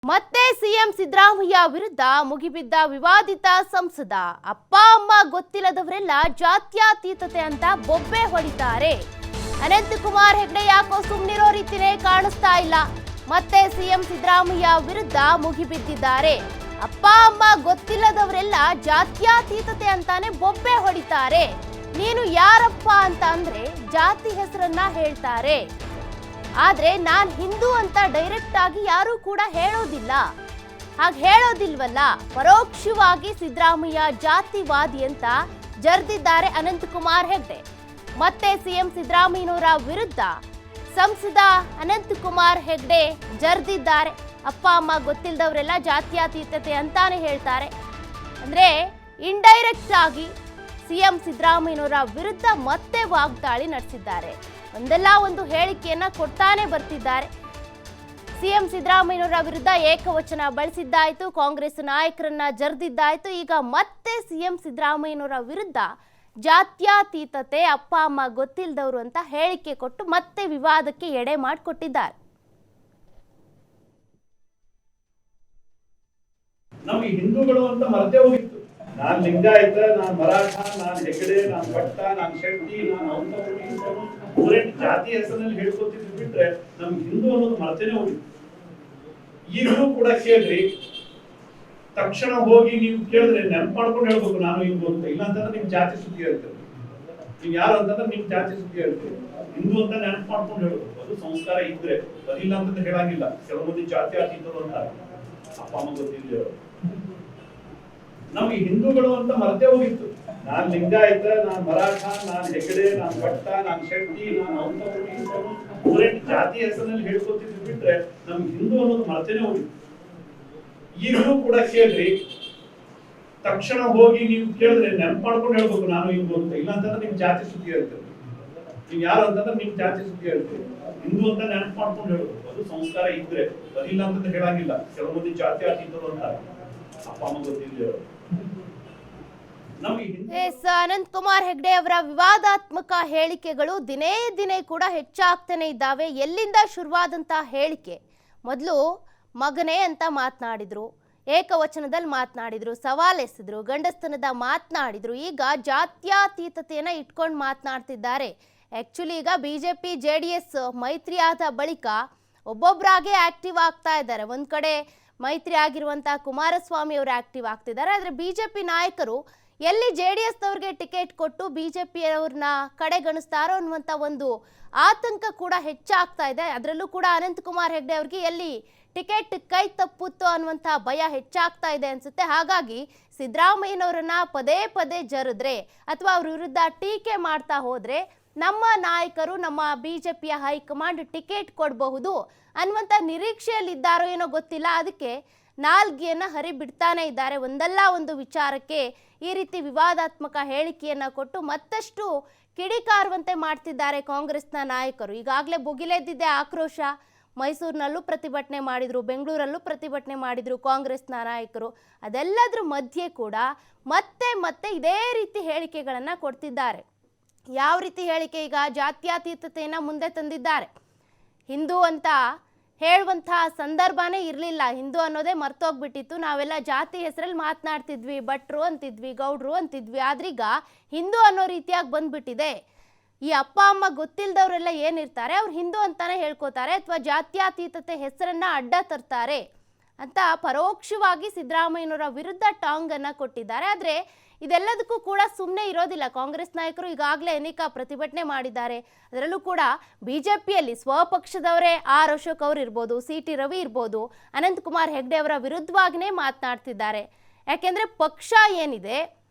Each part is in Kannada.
ಮತ್ತೆ ಸಿಎಂ ಸಿದ್ದರಾಮಯ್ಯ ವಿರುದ್ಧ ಮುಗಿಬಿದ್ದ ವಿವಾದಿತ ಸಂಸದ. ಅಪ್ಪ ಅಮ್ಮ ಗೊತ್ತಿಲ್ಲದವರೆಲ್ಲ ಜಾತ್ಯತೀತತೆ ಅಂತ ಬೊಬ್ಬೆ ಹೊಡಿತಾರೆ. ಅನಂತಕುಮಾರ್ ಹೆಗಡೆ ಯಾಕೋ ಸುಮ್ಮನಿರೋ ರೀತಿನೇ ಕಾಣಿಸ್ತಾ ಇಲ್ಲ. ಮತ್ತೆ ಸಿಎಂ ಸಿದ್ದರಾಮಯ್ಯ ವಿರುದ್ಧ ಮುಗಿಬಿದ್ದಿದ್ದಾರೆ. ಅಪ್ಪ ಅಮ್ಮ ಗೊತ್ತಿಲ್ಲದವರೆಲ್ಲ ಜಾತ್ಯತೀತತೆ ಅಂತಾನೆ ಬೊಬ್ಬೆ ಹೊಡಿತಾರೆ. ನೀನು ಯಾರಪ್ಪ ಅಂತ ಅಂದ್ರೆ ಜಾತಿ ಹೆಸರನ್ನ ಹೇಳ್ತಾರೆ. ಆದ್ರೆ ನಾನ್ ಹಿಂದೂ ಅಂತ ಡೈರೆಕ್ಟ್ ಆಗಿ ಯಾರು ಕೂಡ ಹೇಳೋದಿಲ್ಲ. ಹಾಗೆ ಹೇಳೋದಿಲ್ವಲ್ಲ, ಪರೋಕ್ಷವಾಗಿ ಸಿದ್ದರಾಮಯ್ಯ ಜಾತಿವಾದಿ ಅಂತ ಜರ್ದಿದ್ದಾರೆ ಅನಂತಕುಮಾರ್ ಹೆಗಡೆ. ಮತ್ತೆ ಸಿಎಂ ಸಿದ್ದರಾಮಯ್ಯನವರ ವಿರುದ್ಧ ಸಂಸದ ಅನಂತಕುಮಾರ್ ಹೆಗಡೆ ಜರ್ದಿದ್ದಾರೆ. ಅಪ್ಪ ಅಮ್ಮ ಗೊತ್ತಿಲ್ಲದವರೆಲ್ಲ ಜಾತ್ಯತೀತತೆ ಅಂತಾನೆ ಹೇಳ್ತಾರೆ. ಅಂದ್ರೆ ಇಂಡೈರೆಕ್ಟ್ ಆಗಿ ಸಿಎಂ ಸಿದ್ದರಾಮಯ್ಯನವರ ವಿರುದ್ಧ ಮತ್ತೆ ವಾಗ್ದಾಳಿ ನಡೆಸಿದ್ದಾರೆ. ಒಂದಲ್ಲ ಒಂದು ಹೇಳಿಕೆಯನ್ನ ಕೊಡ್ತಾನೆ ಬರ್ತಿದ್ದಾರೆ. ಸಿಎಂ ಸಿದ್ದರಾಮಯ್ಯನವರ ವಿರುದ್ಧ ಏಕವಚನ ಬಳಸಿದ್ದಾಯ್ತು, ಕಾಂಗ್ರೆಸ್ ನಾಯಕರನ್ನ ಜರ್ದಿದ್ದಾಯ್ತು. ಈಗ ಮತ್ತೆ ಸಿಎಂ ಸಿದ್ದರಾಮಯ್ಯನವರ ವಿರುದ್ಧ ಜಾತ್ಯತೀತತೆ, ಅಪ್ಪ ಅಮ್ಮ ಗೊತ್ತಿಲ್ಲದವರು ಅಂತ ಹೇಳಿಕೆ ಕೊಟ್ಟು ಮತ್ತೆ ವಿವಾದಕ್ಕೆ ಎಡೆ ಮಾಡಿಕೊಟ್ಟಿದ್ದಾರೆ. ನಮ್ಮ ಹಿಂದೂಗಳು ಅಂತ ಮರ್ತೆ ಹೋಗಿತ್ತು. ನಾನ್ ಲಿಂಗಾಯತ, ನಾನ್ ಮರಾಠ, ನಾನ್ ಹೆಗಡೆ, ನಾನ್ ಭಟ್ಟ, ನಾನ್ ಶೆಟ್ಟಿ, ನಾನ್ ಅವರ ಜಾತಿ ಹೆಸರಿನಲ್ಲಿ ಹೇಳ್ಕೊತಿದ್ರು ಬಿಟ್ರೆ ನಮ್ ಹಿಂದೂ ಅನ್ನೋದು ಮರ್ತೇನೆ ಹೋಗಿತ್ತು. ಈಗಲೂ ಕೂಡ ಕೇಳ್ರಿ, ತಕ್ಷಣ ಹೋಗಿ ನೀವು ಕೇಳಿದ್ರೆ ನೆನಪು ಮಾಡ್ಕೊಂಡು ಹೇಳ್ಬೇಕು ನಾನು ಹಿಂದೂ ಅಂತ. ಇಲ್ಲ ಅಂತಂದ್ರೆ ನಿಮ್ ಜಾತಿ ಸುದ್ದಿ ಹೇಳ್ತೇವೆ. ನೀವ್ ಯಾರು ಅಂತಂದ್ರೆ ನಿಮ್ ಜಾತಿ ಸುದ್ದಿ ಹೇಳ್ತೇವೆ. ಹಿಂದೂ ಅಂತ ನೆನಪು ಮಾಡ್ಕೊಂಡು ಹೇಳ್ಬೇಕು. ಅದು ಸಂಸ್ಕಾರ ಇದ್ರೆ, ಅದಿಲ್ಲ ಅಂತಂದ್ರೆ ಹೇಳಂಗಿಲ್ಲ. ಕೆಲವು ಮಂದಿ ಜಾತಿ ಹಾಕಿದ್ರು ಅಂತ ಅಪ್ಪ ಅಮ್ಮ ಗೊತ್ತಿಲ್ಲ. ನಮ್ಗೆ ಹಿಂದೂಗಳು ಅಂತ ಮರ್ತೆ ಹೋಗಿತ್ತು. ನಾನ್ ಲಿಂಗಾಯತ, ನಾನ್ ಮರಾಠ, ನಾನ್ ಹೆಗಡೆ, ನಾನ್ ಭಟ್ಟ, ನಾನ್ ಶೆಟ್ಟಿ, ನಾನ್ ಅವರ ಜಾತಿ ಹೆಸರಿನಲ್ಲಿ ಹೇಳ್ಕೊತಿದ್ರು ಬಿಟ್ರೆ ನಮ್ ಹಿಂದೂ ಅನ್ನೋದು ಮರ್ತೇನೆ ಹೋಗಿತ್ತು. ಈಗಲೂ ಕೂಡ ಕೇಳ್ರಿ, ತಕ್ಷಣ ಹೋಗಿ ನೀವು ಕೇಳಿದ್ರೆ ನೆನಪು ಮಾಡ್ಕೊಂಡು ಹೇಳ್ಬೇಕು ನಾನು ಹಿಂದೂ ಅಂತ. ಇಲ್ಲ ಅಂತಂದ್ರೆ ನಿಮ್ ಜಾತಿ ಸುದ್ದಿ ಹೇಳ್ತೇವೆ. ನೀವ್ ಯಾರು ಅಂತಂದ್ರೆ ನಿಮ್ ಜಾತಿ ಸುದ್ದಿ ಹೇಳ್ತೇವೆ. ಹಿಂದೂ ಅಂತ ನೆನಪು ಮಾಡ್ಕೊಂಡು ಹೇಳ್ಬೇಕು. ಅದು ಸಂಸ್ಕಾರ ಇದ್ರೆ, ಅದಿಲ್ಲ ಅಂತಂದ್ರೆ ಹೇಳಂಗಿಲ್ಲ. ಕೆಲವು ಮಂದಿ ಜಾತಿ ಹಾಕಿದ್ರು ಅಂತ ಅಪ್ಪ ಅಮ್ಮ ಗೊತ್ತಿಲ್ಲ. ಅನಂತಕುಮಾರ್ ಹೆಗಡೆ ಅವರ ವಿವಾದಾತ್ಮಕ ಹೇಳಿಕೆಗಳು ದಿನೇ ದಿನೇ ಕೂಡ ಹೆಚ್ಚಾಗ್ತಾನೆ ಇದ್ದಾವೆ. ಎಲ್ಲಿಂದ ಶುರುವಾದಂತಹ ಹೇಳಿಕೆ? ಮೊದಲು ಮಗನೇ ಅಂತ ಮಾತನಾಡಿದ್ರು, ಏಕವಚನದಲ್ಲಿ ಮಾತನಾಡಿದ್ರು, ಸವಾಲೆಸೆದ್ರು, ಗಂಡಸ್ತನದ ಮಾತನಾಡಿದ್ರು. ಈಗ ಜಾತ್ಯತೀತತೆಯನ್ನ ಇಟ್ಕೊಂಡು ಮಾತನಾಡ್ತಿದ್ದಾರೆ. ಆಕ್ಚುಲಿ ಈಗ ಬಿಜೆಪಿ ಜೆಡಿಎಸ್ ಮೈತ್ರಿ ಆದ ಬಳಿಕ ಒಬ್ಬೊಬ್ಬರಾಗೆ ಆಕ್ಟಿವ್ ಆಗ್ತಾ ಇದ್ದಾರೆ. ಒಂದ್ ಕಡೆ ಮೈತ್ರಿ ಆಗಿರುವಂತಹ ಕುಮಾರಸ್ವಾಮಿ ಅವರು ಆಕ್ಟಿವ್ ಆಗ್ತಿದ್ದಾರೆ. ಆದ್ರೆ ಬಿಜೆಪಿ ನಾಯಕರು ಎಲ್ಲಿ ಜೆಡಿಎಸ್ನವ್ರಿಗೆ ಟಿಕೆಟ್ ಕೊಟ್ಟು ಬಿಜೆಪಿ ಅವ್ರನ್ನ ಕಡೆಗಣಿಸ್ತಾರೋ ಅನ್ನುವಂಥ ಒಂದು ಆತಂಕ ಕೂಡ ಹೆಚ್ಚಾಗ್ತಾ ಇದೆ. ಅದರಲ್ಲೂ ಕೂಡ ಅನಂತಕುಮಾರ್ ಹೆಗಡೆ ಅವ್ರಿಗೆ ಎಲ್ಲಿ ಟಿಕೆಟ್ ಕೈ ತಪ್ಪುತ್ತೋ ಅನ್ನುವಂಥ ಭಯ ಹೆಚ್ಚಾಗ್ತಾ ಇದೆ ಅನ್ಸುತ್ತೆ. ಹಾಗಾಗಿ ಸಿದ್ದರಾಮಯ್ಯನವರನ್ನ ಪದೇ ಪದೇ ಜರಿದ್ರೆ ಅಥವಾ ಅವ್ರ ವಿರುದ್ಧ ಟೀಕೆ ಮಾಡ್ತಾ ಹೋದ್ರೆ ನಮ್ಮ ನಾಯಕರು, ನಮ್ಮ ಬಿಜೆಪಿಯ ಹೈಕಮಾಂಡ್ ಟಿಕೆಟ್ ಕೊಡಬಹುದು ಅನ್ನುವಂಥ ನಿರೀಕ್ಷೆಯಲ್ಲಿದ್ದಾರೋ ಏನೋ ಗೊತ್ತಿಲ್ಲ. ಅದಕ್ಕೆ ನಾಲ್ಗೆಯನ್ನ ಹರಿಬಿಡ್ತಾನೆ ಇದ್ದಾರೆ. ಒಂದಲ್ಲ ಒಂದು ವಿಚಾರಕ್ಕೆ ಈ ರೀತಿ ವಿವಾದಾತ್ಮಕ ಹೇಳಿಕೆಯನ್ನ ಕೊಟ್ಟು ಮತ್ತಷ್ಟು ಕಿಡಿಕಾರುವಂತೆ ಮಾಡ್ತಿದ್ದಾರೆ ಕಾಂಗ್ರೆಸ್ನ ನಾಯಕರು. ಈಗಾಗಲೇ ಭುಗಿಲೆದ್ದಿದೆ ಆಕ್ರೋಶ. ಮೈಸೂರಿನಲ್ಲೂ ಪ್ರತಿಭಟನೆ ಮಾಡಿದ್ರು, ಬೆಂಗಳೂರಲ್ಲೂ ಪ್ರತಿಭಟನೆ ಮಾಡಿದ್ರು ಕಾಂಗ್ರೆಸ್ನ ನಾಯಕರು. ಅದೆಲ್ಲದ್ರ ಮಧ್ಯೆ ಕೂಡ ಮತ್ತೆ ಇದೇ ರೀತಿ ಹೇಳಿಕೆಗಳನ್ನ ಕೊಡ್ತಿದ್ದಾರೆ. ಯಾವ ರೀತಿ ಹೇಳಿಕೆ? ಈಗ ಜಾತ್ಯತೀತತೆಯನ್ನ ಮುಂದೆ ತಂದಿದ್ದಾರೆ. ಹಿಂದೂ ಅಂತ ಹೇಳುವಂತಹ ಸಂದರ್ಭನೇ ಇರಲಿಲ್ಲ. ಹಿಂದೂ ಅನ್ನೋದೇ ಮರ್ತೋಗ್ಬಿಟ್ಟಿತ್ತು. ನಾವೆಲ್ಲ ಜಾತಿ ಹೆಸರಲ್ಲಿ ಮಾತನಾಡ್ತಿದ್ವಿ, ಭಟ್ರು ಅಂತಿದ್ವಿ, ಗೌಡ್ರು ಅಂತಿದ್ವಿ. ಆದ್ರೀಗ ಹಿಂದೂ ಅನ್ನೋ ರೀತಿಯಾಗಿ ಬಂದ್ಬಿಟ್ಟಿದೆ. ಈ ಅಪ್ಪ ಅಮ್ಮ ಗೊತ್ತಿಲ್ಲದವರೆಲ್ಲ ಏನಿರ್ತಾರೆ ಅವ್ರು ಹಿಂದೂ ಅಂತಾನೆ ಹೇಳ್ಕೊತಾರೆ ಅಥವಾ ಜಾತ್ಯತೀತತೆ ಹೆಸರನ್ನ ಅಡ್ಡ ತರ್ತಾರೆ ಅಂತ ಪರೋಕ್ಷವಾಗಿ ಸಿದ್ದರಾಮಯ್ಯನವರ ವಿರುದ್ಧ ಟಾಂಗ್ ಅನ್ನ ಕೊಟ್ಟಿದ್ದಾರೆ. ಆದ್ರೆ ಇದೆಲ್ಲದಕ್ಕೂ ಕೂಡ ಸುಮ್ಮನೆ ಇರೋದಿಲ್ಲ. ಕಾಂಗ್ರೆಸ್ ನಾಯಕರು ಈಗಾಗಲೇ ಅನೇಕ ಪ್ರತಿಭಟನೆ ಮಾಡಿದ್ದಾರೆ. ಅದರಲ್ಲೂ ಕೂಡ ಬಿಜೆಪಿಯಲ್ಲಿ ಸ್ವಪಕ್ಷದವರೇ ಆರ್ ಅಶೋಕ್ ಅವರು ಇರ್ಬೋದು, CT ರವಿ ಇರ್ಬೋದು, ಅನಂತಕುಮಾರ್ ಹೆಗಡೆ ಅವರ ವಿರುದ್ಧವಾಗಿಯೇ ಮಾತನಾಡ್ತಿದ್ದಾರೆ. ಯಾಕೆಂದ್ರೆ ಪಕ್ಷ ಏನಿದೆ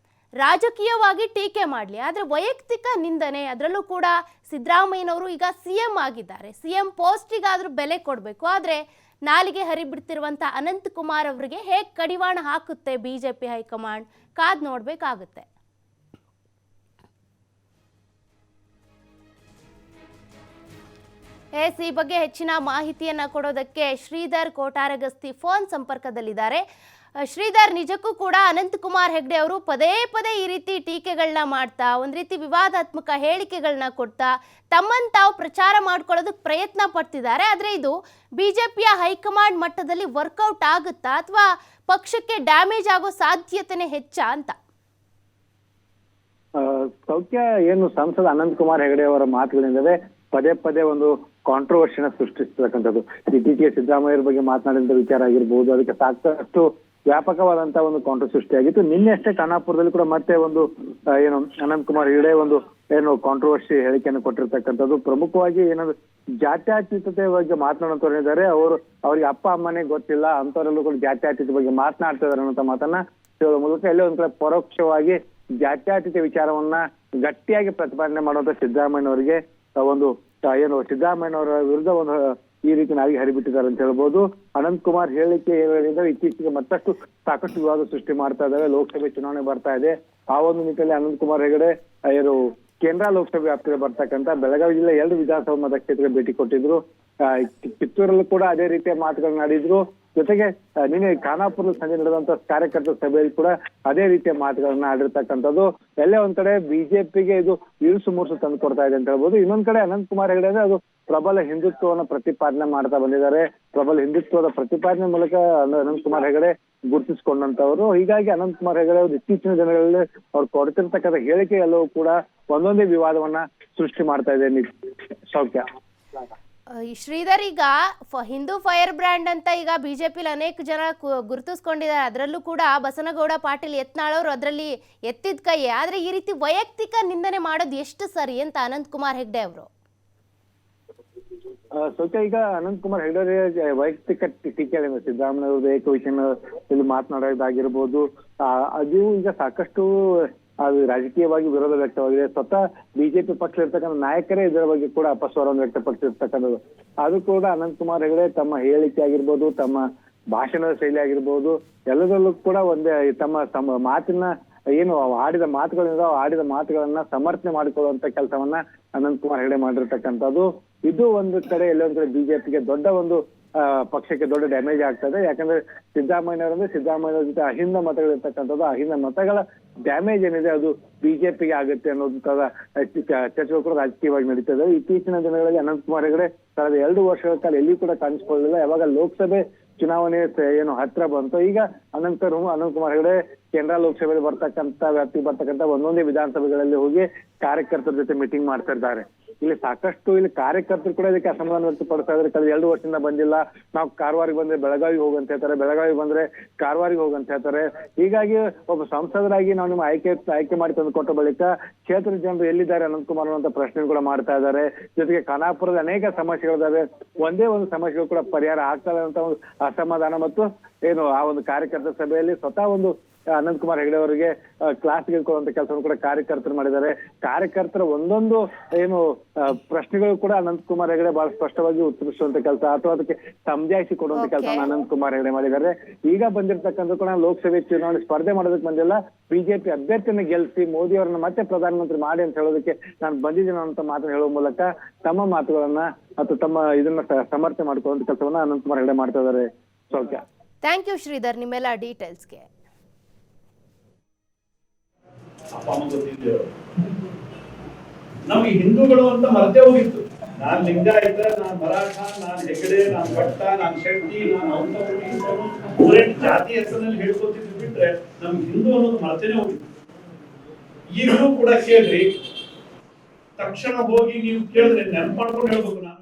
ರಾಜಕೀಯವಾಗಿ ಟೀಕೆ ಮಾಡಲಿ, ಆದರೆ ವೈಯಕ್ತಿಕ ನಿಂದನೆ. ಅದರಲ್ಲೂ ಕೂಡ ಸಿದ್ದರಾಮಯ್ಯನವರು ಈಗ CM ಆಗಿದ್ದಾರೆ. CM ಪೋಸ್ಟಿಗಾದ್ರೂ ಬೆಲೆ ಕೊಡಬೇಕು. ಆದರೆ ನಾಲಿಗೆ ಹರಿಬಿಡ್ತಿರುವಂಥ ಅನಂತಕುಮಾರ್ ಅವರಿಗೆ ಹೇಗೆ ಕಡಿವಾಣ ಹಾಕುತ್ತೆ ಬಿಜೆಪಿ ಹೈಕಮಾಂಡ್? ಕಾದ್ ನೋಡ್ಬೇಕಾಗುತ್ತೆ. ಈ ಬಗ್ಗೆ ಹೆಚ್ಚಿನ ಮಾಹಿತಿಯನ್ನ ಕೊಡೋದಕ್ಕೆ ಶ್ರೀಧರ್ ಕೋಟಾರಗಸ್ತಿ ಫೋನ್ ಸಂಪರ್ಕದಲ್ಲಿದ್ದಾರೆ. ಶ್ರೀಧರ್, ನಿಜಕ್ಕೂ ಕೂಡ ಅನಂತಕುಮಾರ್ ಹೆಗ್ಡೆ ಅವರು ಪದೇ ಪದೇ ಈ ರೀತಿ ಟೀಕೆಗಳನ್ನ ಮಾಡ್ತಾ, ಒಂದು ರೀತಿ ವಿವಾದಾತ್ಮಕ ಹೇಳಿಕೆಗಳನ್ನ ಕೊಡ್ತಾ ತಮ್ಮನ್ನು ತಾವು ಪ್ರಚಾರ ಮಾಡ್ಕೊಳ್ಳೋದಕ್ಕೆ ಪ್ರಯತ್ನ ಪಡ್ತಿದ್ದಾರೆ. ಆದರೆ ಇದು ಬಿಜೆಪಿಯ ಹೈಕಮಾಂಡ್ ಮಟ್ಟದಲ್ಲಿ ವರ್ಕೌಟ್ ಆಗುತ್ತಾ ಅಥವಾ ಪಕ್ಷಕ್ಕೆ ಡ್ಯಾಮೇಜ್ ಆಗೋ ಸಾಧ್ಯತೆನೇ ಹೆಚ್ಚಾ ಅಂತ? ಸೌಖ್ಯ, ಏನು ಸಂಸದ ಅನಂತಕುಮಾರ್ ಹೆಗಡೆ ಅವರ ಮಾತುಗಳಿಂದಲೇ ಪದೇ ಪದೇ ಒಂದು ಕಾಂಟ್ರವರ್ಸಿನ ಸೃಷ್ಟಿಸ್ತಕ್ಕಂಥದ್ದು. ಇತ್ತೀಚೆಗೆ ಸಿದ್ದರಾಮಯ್ಯರ ಬಗ್ಗೆ ಮಾತನಾಡಿದ ವಿಚಾರ ಆಗಿರ್ಬೋದು, ಅದಕ್ಕೆ ಸಾಕಷ್ಟು ವ್ಯಾಪಕವಾದಂತಹ ಒಂದು ಕಾಂಟ್ರವರ್ಸಿ ಸೃಷ್ಟಿಯಾಗಿತ್ತು. ನಿನ್ನೆ ಅಷ್ಟೇ ಖಾನಾಪುರದಲ್ಲಿ ಕೂಡ ಮತ್ತೆ ಒಂದು ಏನು ಅನಂತಕುಮಾರ್ ಹೆಗಡೆ ಒಂದು ಏನು ಕಾಂಟ್ರವರ್ಸಿ ಹೇಳಿಕೆಯನ್ನು ಕೊಟ್ಟಿರ್ತಕ್ಕಂಥದ್ದು. ಪ್ರಮುಖವಾಗಿ ಏನಂದ್ರೆ ಜಾತ್ಯತೀತತೆ ಬಗ್ಗೆ ಮಾತನಾಡುವಂತವ್ರು ಇದ್ದಾರೆ. ಅವ್ರಿಗೆ ಅಪ್ಪ ಅಮ್ಮನೇ ಗೊತ್ತಿಲ್ಲ ಅಂತವರೆಲ್ಲೂ ಕೂಡ ಜಾತ್ಯತೀತ ಬಗ್ಗೆ ಮಾತನಾಡ್ತಾ ಇದಾರೆ ಅನ್ನೋ ಮಾತನ್ನ ಹೇಳೋ ಮೂಲಕ ಎಲ್ಲೋ ಒಂದ್ ಕಡೆ ಪರೋಕ್ಷವಾಗಿ ಜಾತ್ಯತೀತ ವಿಚಾರವನ್ನ ಗಟ್ಟಿಯಾಗಿ ಪ್ರತಿಪಾದನೆ ಮಾಡುವಂತ ಸಿದ್ದರಾಮಯ್ಯನವರಿಗೆ ಒಂದು ಏನು ಸಿದ್ದರಾಮಯ್ಯನವರ ವಿರುದ್ಧ ಒಂದು ಈ ರೀತಿ ನಾಗಿ ಹರಿಬಿಟ್ಟಿದ್ದಾರೆ ಅಂತ ಹೇಳ್ಬೋದು. ಅನಂತಕುಮಾರ್ ಹೇಳಿಕೆ ಇತ್ತೀಚೆಗೆ ಮತ್ತಷ್ಟು ಸಾಕಷ್ಟು ವಿವಾದ ಸೃಷ್ಟಿ ಮಾಡ್ತಾ ಇದ್ದಾರೆ. ಲೋಕಸಭೆ ಚುನಾವಣೆ ಬರ್ತಾ ಇದೆ. ಆ ಒಂದು ನಿಟ್ಟಿನಲ್ಲಿ ಅನಂತಕುಮಾರ್ ಹೆಗಡೆ ಏನು ಕೇಂದ್ರ ಲೋಕಸಭೆ ವ್ಯಾಪ್ತಿಗೆ ಬರ್ತಕ್ಕಂಥ ಬೆಳಗಾವಿ ಜಿಲ್ಲೆ 2 ವಿಧಾನಸಭಾ ಮತಕ್ಷೇತ್ರಕ್ಕೆ ಭೇಟಿ ಕೊಟ್ಟಿದ್ರು. ಕಿತ್ತೂರಲ್ಲೂ ಕೂಡ ಅದೇ ರೀತಿಯ ಮಾತುಗಳನ್ನ ಆಡಿದ್ರು. ಜೊತೆಗೆ ನಿನ್ನೆ ಖಾನಾಪುರ ಸಂಜೆ ನಡೆದಂತ ಕಾರ್ಯಕರ್ತರ ಸಭೆಯಲ್ಲಿ ಕೂಡ ಅದೇ ರೀತಿಯ ಮಾತುಗಳನ್ನ ಆಡಿರ್ತಕ್ಕಂಥದ್ದು. ಎಲ್ಲೇ ಒಂದ್ ಕಡೆ ಬಿಜೆಪಿಗೆ ಇದು ಇರುಸು ಮುರುಸು ತಂದು ಕೊಡ್ತಾ ಇದೆ ಅಂತ ಹೇಳ್ಬೋದು. ಇನ್ನೊಂದ್ ಕಡೆ ಅನಂತಕುಮಾರ್ ಹೆಗಡೆ ಅದು ಪ್ರಬಲ ಹಿಂದುತ್ವವನ್ನ ಪ್ರತಿಪಾದನೆ ಮಾಡ್ತಾ ಬಂದಿದ್ದಾರೆ. ಪ್ರಬಲ ಹಿಂದುತ್ವದ ಪ್ರತಿಪಾದನೆ ಮೂಲಕ ಅನಂತಕುಮಾರ್ ಹೆಗಡೆ ಗುರುತಿಸಿಕೊಂಡಂತವ್ರು. ಹೀಗಾಗಿ ಅನಂತಕುಮಾರ್ ಹೆಗಡೆ ಅವರು ಇತ್ತೀಚಿನ ದಿನಗಳಲ್ಲಿ ಅವ್ರು ಕೊಡ್ತಿರ್ತಕ್ಕಂಥ ಹೇಳಿಕೆ ಎಲ್ಲವೂ ಕೂಡ ಒಂದೊಂದೇ ವಿವಾದವನ್ನ ಸೃಷ್ಟಿ ಮಾಡ್ತಾ ಇದೆ. ಸೌಖ್ಯ, ಶ್ರೀಧರ್, ಈಗ ಹಿಂದೂ ಫೈರ್ ಬ್ರ್ಯಾಂಡ್ ಅಂತ ಈಗ ಬಿಜೆಪಿಲಿ ಅನೇಕ ಜನ ಗುರುತಿಸ್ಕೊಂಡಿದ್ದಾರೆ. ಅದರಲ್ಲೂ ಕೂಡ ಬಸನಗೌಡ ಪಾಟೀಲ್ ಯತ್ನಾಳ್ ಅವರು ಅದರಲ್ಲಿ ಎತ್ತಿದ ಕೈ. ಆದ್ರೆ ಈ ರೀತಿ ವೈಯಕ್ತಿಕ ನಿಂದನೆ ಮಾಡೋದು ಎಷ್ಟು ಸರಿ ಅಂತ ಅನಂತಕುಮಾರ್ ಹೆಗ್ಡೆ ಅವರು? ಸೌಖ್ಯ, ಈಗ ಅನಂತಕುಮಾರ್ ಹೆಗಡೆ ವೈಯಕ್ತಿಕ ಟೀಕೆ ಸಿದ್ದರಾಮಯ್ಯ ಏಕವಚನದಲ್ಲಿ ಮಾತನಾಡೋದಾಗಿರ್ಬೋದು, ಅದು ಈಗ ಸಾಕಷ್ಟು ಅದು ರಾಜಕೀಯವಾಗಿ ವಿರೋಧ ವ್ಯಕ್ತವಾಗಿದೆ. ಸ್ವತಃ ಬಿಜೆಪಿ ಪಕ್ಷ ಇರ್ತಕ್ಕಂಥ ನಾಯಕರೇ ಇದರ ಬಗ್ಗೆ ಕೂಡ ಅಪಸ್ವರವನ್ನು ವ್ಯಕ್ತಪಡಿಸಿರ್ತಕ್ಕಂಥದ್ದು. ಅದು ಕೂಡ ಅನಂತಕುಮಾರ್ ಹೆಗಡೆ ತಮ್ಮ ಹೇಳಿಕೆ ಆಗಿರ್ಬೋದು, ತಮ್ಮ ಭಾಷಣದ ಶೈಲಿ ಆಗಿರ್ಬೋದು, ಎಲ್ಲದರಲ್ಲೂ ಕೂಡ ಒಂದೇ ತಮ್ಮ ಮಾತಿನ ಏನು ಆಡಿದ ಮಾತುಗಳಿಂದ ಆಡಿದ ಮಾತುಗಳನ್ನ ಸಮರ್ಥನೆ ಮಾಡಿಕೊಳ್ಳುವಂತ ಕೆಲಸವನ್ನ ಅನಂತಕುಮಾರ್ ಹೆಗಡೆ ಮಾಡಿರ್ತಕ್ಕಂಥದ್ದು. ಇದು ಒಂದು ಕಡೆ ಎಲ್ಲೊಂದ್ ಕಡೆ ಬಿಜೆಪಿಗೆ ದೊಡ್ಡ ಒಂದು ಪಕ್ಷಕ್ಕೆ ದೊಡ್ಡ ಡ್ಯಾಮೇಜ್ ಆಗ್ತದೆ. ಯಾಕಂದ್ರೆ ಸಿದ್ದರಾಮಯ್ಯನವರ ಜೊತೆ ಅಹಿಂದ ಮತಗಳಿರ್ತಕ್ಕಂಥದ್ದು. ಅಹಿಂದ ಮತಗಳ ಡ್ಯಾಮೇಜ್ ಏನಿದೆ ಅದು ಬಿಜೆಪಿಗೆ ಆಗುತ್ತೆ ಅನ್ನೋದಂತ ಚರ್ಚೆಗಳು ಕೂಡ ರಾಜಕೀಯವಾಗಿ ನಡೀತದೆ. ಇತ್ತೀಚಿನ ದಿನಗಳಲ್ಲಿ ಅನಂತಕುಮಾರ್ ಹೆಗಡೆ ಕಳೆದ 2 ವರ್ಷಗಳ ಕಾಲ ಎಲ್ಲಿ ಕೂಡ ಕಾಣಿಸ್ಕೊಳ್ಳಲಿಲ್ಲ. ಯಾವಾಗ ಲೋಕಸಭೆ ಚುನಾವಣೆ ಏನು ಹತ್ರ ಬಂತು, ಈಗ ಅನಂತಕುಮಾರ್ ಹೆಗಡೆ ಕೇಂದ್ರ ಲೋಕಸಭೆಯಲ್ಲಿ ವ್ಯಾಪ್ತಿಗೆ ಬರ್ತಕ್ಕಂಥ ಒಂದೊಂದೇ ವಿಧಾನಸಭೆಗಳಲ್ಲಿ ಹೋಗಿ ಕಾರ್ಯಕರ್ತರ ಜೊತೆ ಮೀಟಿಂಗ್ ಮಾಡ್ತಾ ಇದ್ದಾರೆ. ಇಲ್ಲಿ ಸಾಕಷ್ಟು ಕಾರ್ಯಕರ್ತರು ಕೂಡ ಇದಕ್ಕೆ ಅಸಮಾಧಾನ ವ್ಯಕ್ತಪಡಿಸ್ತಾ ಇದ್ದಾರೆ. ಕಳೆದ 2 ವರ್ಷದಿಂದ ಬಂದಿಲ್ಲ, ನಾವು ಕಾರವಾರಿಗೆ ಬಂದ್ರೆ ಬೆಳಗಾವಿಗೆ ಹೋಗಂತ ಹೇಳ್ತಾರೆ, ಬೆಳಗಾವಿಗೆ ಬಂದ್ರೆ ಕಾರವಾರಿಗೆ ಹೋಗಂತ ಹೇಳ್ತಾರೆ. ಹೀಗಾಗಿ ಒಬ್ಬ ಸಂಸದರಾಗಿ ನಾವು ನಿಮ್ಮ ಆಯ್ಕೆ ಮಾಡಿ ತಂದು ಕೊಟ್ಟ ಬಳಿಕ ಕ್ಷೇತ್ರದ ಜನರು ಎಲ್ಲಿದ್ದಾರೆ ಅನಂತಕುಮಾರ್ ಅನ್ನುವಂತ ಪ್ರಶ್ನೆ ಕೂಡ ಮಾಡ್ತಾ ಇದ್ದಾರೆ. ಜೊತೆಗೆ ಖಾನಾಪುರದ ಅನೇಕ ಸಮಸ್ಯೆಗಳಿದಾವೆ. ಒಂದೇ ಒಂದು ಸಮಸ್ಯೆಗಳು ಕೂಡ ಪರಿಹಾರ ಆಗ್ತದೆ ಅಂತ ಒಂದು ಅಸಮಾಧಾನ ಮತ್ತು ಏನು ಆ ಒಂದು ಕಾರ್ಯಕರ್ತರ ಸಭೆಯಲ್ಲಿ ಸ್ವತಃ ಒಂದು ಅನಂತಕುಮಾರ್ ಹೆಗಡೆ ಅವರಿಗೆ ಕ್ಲಾಸ್ ಗೆಲ್ಕೊಳ್ಳುವಂತ ಕೆಲಸವನ್ನು ಕೂಡ ಕಾರ್ಯಕರ್ತರು ಮಾಡಿದ್ದಾರೆ. ಕಾರ್ಯಕರ್ತರ ಒಂದೊಂದು ಏನು ಪ್ರಶ್ನೆಗಳು ಕೂಡ ಅನಂತಕುಮಾರ್ ಹೆಗಡೆ ಬಹಳ ಸ್ಪಷ್ಟವಾಗಿ ಉತ್ತರಿಸುವಂತ ಕೆಲಸ ಅಥವಾ ಅದಕ್ಕೆ ಸಮಜಾಯಿಸಿ ಕೊಡುವಂತ ಕೆಲಸವನ್ನು ಅನಂತಕುಮಾರ್ ಹೆಗಡೆ ಮಾಡಿದ್ದಾರೆ. ಈಗ ಬಂದಿರತಕ್ಕಂಥ ಕೂಡ ಲೋಕಸಭೆ ಚುನಾವಣೆ ಸ್ಪರ್ಧೆ ಮಾಡೋದಕ್ಕೆ ಬಂದಿಲ್ಲ, ಬಿಜೆಪಿ ಅಭ್ಯರ್ಥಿಯನ್ನು ಗೆಲ್ಲಿಸಿ ಮೋದಿ ಅವರನ್ನ ಮತ್ತೆ ಪ್ರಧಾನಮಂತ್ರಿ ಮಾಡಿ ಅಂತ ಹೇಳೋದಕ್ಕೆ ನಾನು ಬಂದಿದ್ದೀನಿ ಅಂತ ಮಾತನ್ನು ಹೇಳುವ ಮೂಲಕ ತಮ್ಮ ಮಾತುಗಳನ್ನ ಅಥವಾ ತಮ್ಮ ಇದನ್ನ ಸಮರ್ಥನೆ ಮಾಡ್ಕೊಳ್ಳುವಂತ ಕೆಲಸವನ್ನ ಅನಂತಕುಮಾರ್ ಹೆಗಡೆ ಮಾಡ್ತಾ ಇದ್ದಾರೆ. ಸೌಖ್ಯ, ಥ್ಯಾಂಕ್ ಯು ಶ್ರೀಧರ್ ನಿಮ್ಮೆಲ್ಲ ಡೀಟೇಲ್ಸ್ಗೆ. ಅಪ್ಪ ಅಮ್ಮ ಗೊತ್ತಿದ್ದೆ ನಮ್ಗೆ ಹಿಂದೂಗಳು ಅಂತ ಮರ್ತೇ ಹೋಗಿತ್ತು. ನಾನ್ ಲಿಂಗಾಯತ, ನಾನ್ ಮರಾಠ, ನಾನ್ ಹೆಗಡೆ, ನಾನ್ ಭಟ್ಟ, ನಾನ್ ಶೆಟ್ಟಿ, ನಾನ್ ಅಂತವರು ಜಾತಿ ಹೆಸರಿನಲ್ಲಿ ಹೇಳ್ಕೊತಿದ್ರು ಬಿಟ್ರೆ ನಮ್ಗೆ ಹಿಂದೂ ಅನ್ನೋದು ಮರ್ತೇನೆ ಹೋಗಿತ್ತು. ಈಗಲೂ ಕೂಡ ಕೇಳ್ರಿ, ತಕ್ಷಣ ಹೋಗಿ ನೀವು ಕೇಳಿದ್ರೆ ನೆನಪು ಮಾಡ್ಕೊಂಡು ಹೇಳ್ಬೇಕು. ನಾನು